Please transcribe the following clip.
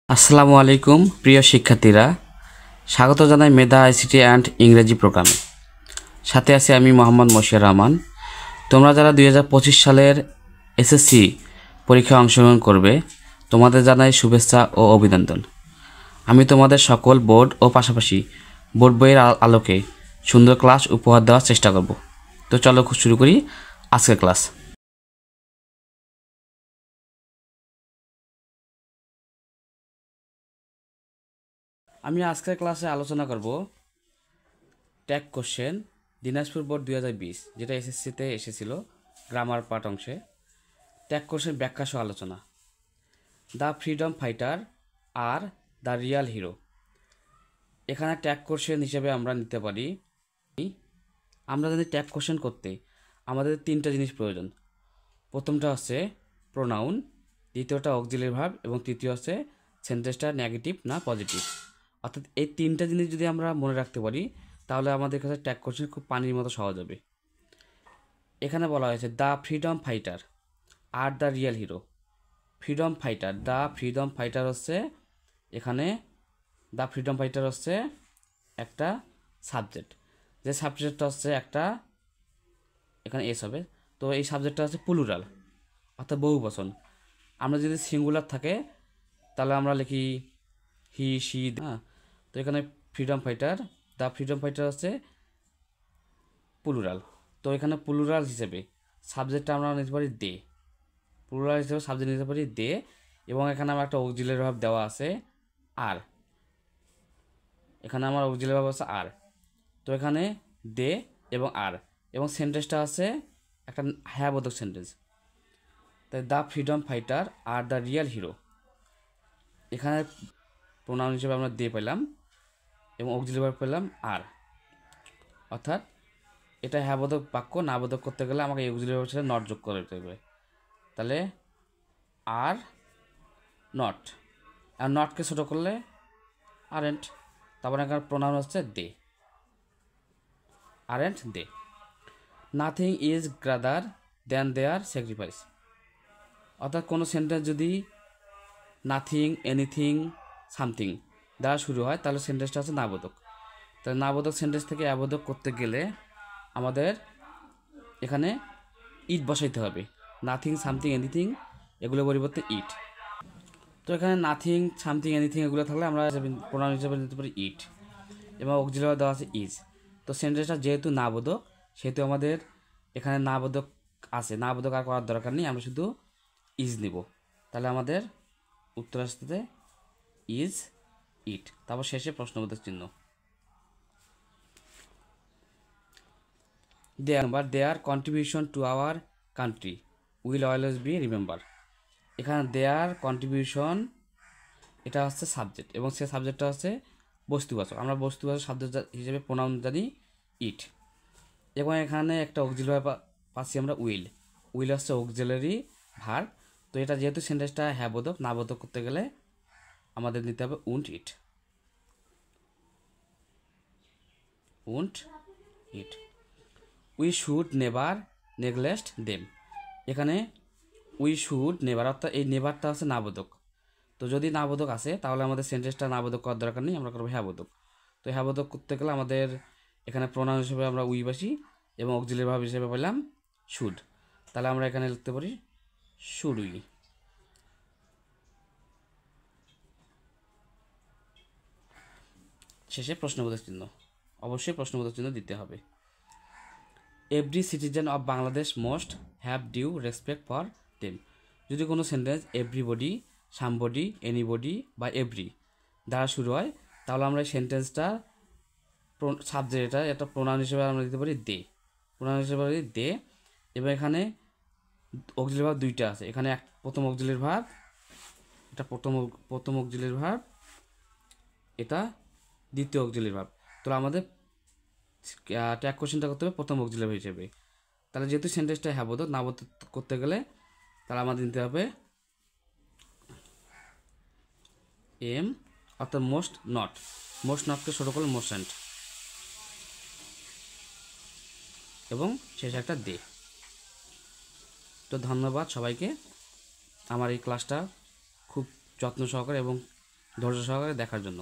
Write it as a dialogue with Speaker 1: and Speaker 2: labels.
Speaker 1: আসসালামু আলাইকুম প্রিয় শিক্ষার্থীরা, স্বাগত জানাই মেধা আইসিটি অ্যান্ড ইংরেজি প্রোগ্রামে। সাথে আছি আমি মোহাম্মদ মশিউর রহমান। তোমরা যারা 2025 সালের এসএসসি পরীক্ষায় অংশগ্রহণ করবে, তোমাদের জানাই শুভেচ্ছা ও অভিনন্দন। আমি তোমাদের সকল বোর্ড ও পাশাপাশি বোর্ড বইয়ের আলোকে সুন্দর ক্লাস উপহার দেওয়ার চেষ্টা করব। তো চলো শুরু করি আজকের ক্লাস। আমি আজকের ক্লাসে আলোচনা করব ট্যাগ কোশ্চেন দিনাজপুর বোর্ড 2020, যেটা এসএসসিতে এসেছিল গ্রামার পার্ট অংশে। ট্যাগ কোশ্চেন ব্যাখ্যা সহ আলোচনা। The freedom fighter are the Real hero. এখানে ট্যাগ কোশ্চেন হিসেবে আমরা নিতে পারি, আমরা যদি ট্যাগ কোশ্চেন করতে আমাদের তিনটা জিনিস প্রয়োজন। প্রথমটা হচ্ছে প্রোনাউন, দ্বিতীয়টা অক্সিলারি ভার্ব এবং তৃতীয় হচ্ছে সেন্টেন্সটা নেগেটিভ না পজিটিভ। অর্থাৎ এই তিনটা জিনিস যদি আমরা মনে রাখতে পারি তাহলে আমাদের কাছে ট্যাগ কোশ্চেন খুব পানির মতো সহজ হবে। এখানে বলা হয়েছে the freedom fighter are the real hero. Freedom fighter, the freedom fighter হচ্ছে এখানে দ্য ফ্রিডম ফাইটার হচ্ছে একটা সাবজেক্ট, যে সাবজেক্টটা হচ্ছে একটা এখানে এস হবে। তো এই সাবজেক্টটা হচ্ছে প্লুরাল অর্থাৎ বহুবচন। আমরা যদি সিঙ্গুলার থাকে তাহলে আমরা লিখি হি সি। হ্যাঁ, তো এখানে freedom fighter, the freedom fighter হচ্ছে প্লুরাল। তো এখানে প্লুরাল হিসেবে সাবজেক্টটা আমরা নিতে পারি দে। প্লুরাল হিসেবে সাবজেক্ট নিতে পারি দে, এবং এখানে আমার একটা অক্সিলারি ভার্ব দেওয়া আছে আর। এখানে আমার অক্সিলারি ভার্ব আছে আর। তো এখানে দে এবং আর, এবং সেন্টেন্সটা আছে একটা হ্যাবোধক সেন্টেন্স। তাই the freedom fighter are the real hero, এখানে প্রোনাউন হিসেবে আমরা দে পেলাম এবং অক্সিলারি ভার্ব পেলাম আর। অর্থাৎ এটা হ্যাবোধক বাক্য, না বোধক করতে গেলে আমাকে এই অক্সিলারি ভার্বের সাথে নট যোগ করতে হবে। তাহলে আর নট, আর নটকে ছোটো করলে আরেন্ট। তারপরে এখানে প্রোনাউন হচ্ছে they, aren't they. Nothing is greater than their sacrifice. অর্থাৎ কোনো সেন্টেন্স যদি নাথিং, এনিথিং, সামথিং দ্বারা শুরু হয় তাহলে সেন্টেন্সটা হচ্ছে নাবোধক। তাহলে নাবোধক সেন্টেন্স থেকে অ্যাবোধক করতে গেলে আমাদের এখানে ইট বসাইতে হবে। নাথিং, সামথিং, এনিথিং এগুলোর পরিবর্তে ইট। তো এখানে নাথিং, সামথিং, এনিথিং এগুলো থাকলে আমরা প্রোনাউন হিসেবে নিতে পারি ইট, এবং অক্সিলারি দেওয়া আছে ইজ। তো সেন্টেন্সটা যেহেতু নাবোধক সেহেতু আমাদের এখানে নাবোধক আছে, নাবোধক আর করার দরকার নেই, আমরা শুধু ইজ নিব। তাহলে আমাদের উত্তর আসতে ইজ ইট। তারপর শেষে প্রশ্নবোধক চিহ্ন। দেয়ার contribution to our country will always be remember. এখানে দেয়ার কন্ট্রিবিউশন এটা হচ্ছে সাবজেক্ট, এবং সে সাবজেক্টটা হচ্ছে বস্তুবাচক। আমরা বস্তুবাচক সাবজেক্ট হিসেবে প্রোনাউন জানি ইট, এবং এখানে একটা অক্সিলারি পাচ্ছি আমরা উইল। উইল হচ্ছে অক্সিলারি ভার্ব। তো এটা যেহেতু সেন্টেন্সটা হ্যাবোধক, না বোধক করতে গেলে আমাদের নিতে হবে won't it, won't it. We should never neglect them. এখানে উই শুড নেভার, অর্থাৎ এই নেভারটা হচ্ছে নাবোধক। তো যদি নাবোধক আসে তাহলে আমাদের সেন্টেন্সটা নাবোধক করার দরকার নেই, আমরা করবো হ্যাবোধক। তো হ্যাবোধক করতে গেলে আমাদের এখানে প্রোনাউন হিসেবে আমরা উই বসি এবং অক্সিলারি ভার্ব হিসেবে পেলাম শুড। তাহলে আমরা এখানে লিখতে পারি শুড উই। শেষে প্রশ্নবোধক চিহ্ন, অবশ্যই প্রশ্নবোধক চিহ্ন দিতে হবে। Every citizen of Bangladesh must have due respect for them. যদি কোনো সেন্টেন্স এভরিবডি, সামবডি, এনিবডি বা এভরি দ্বারা শুরু হয় তাহলে আমরা এই সেন্টেন্সটা সাবজেক্ট এটা প্রোনাউন হিসেবে আমরা দিতে পারি দে। প্রোনাউন হিসেবে দে, এবং এখানে অক্সিলারি ভার্ব দুইটা আছে। এখানে প্রথম অক্সিলারি ভার্ব, এটা প্রথম অক্সিলারি ভার্ব, এটা দ্বিতীয় অক্সিলারি ভার্ব। তাহলে আমাদের ট্যাগ কোশ্চেনটা করতে হবে প্রথম অক্সিলারি ভার্ব হিসেবে। তাহলে যেহেতু সেন্টেন্সটা হ্যাবোধক, নাবোধক করতে গেলে তাহলে আমাদের নিতে হবে এম, অর্থাৎ মোস্ট নট। মোস্ট নটকে ছোটো করলে মোস্ট, এবং শেষে একটা দে। তো ধন্যবাদ সবাইকে। আমার এই ক্লাসটা খুব যত্ন সহকারে এবং ধৈর্য সহকারে দেখার জন্য।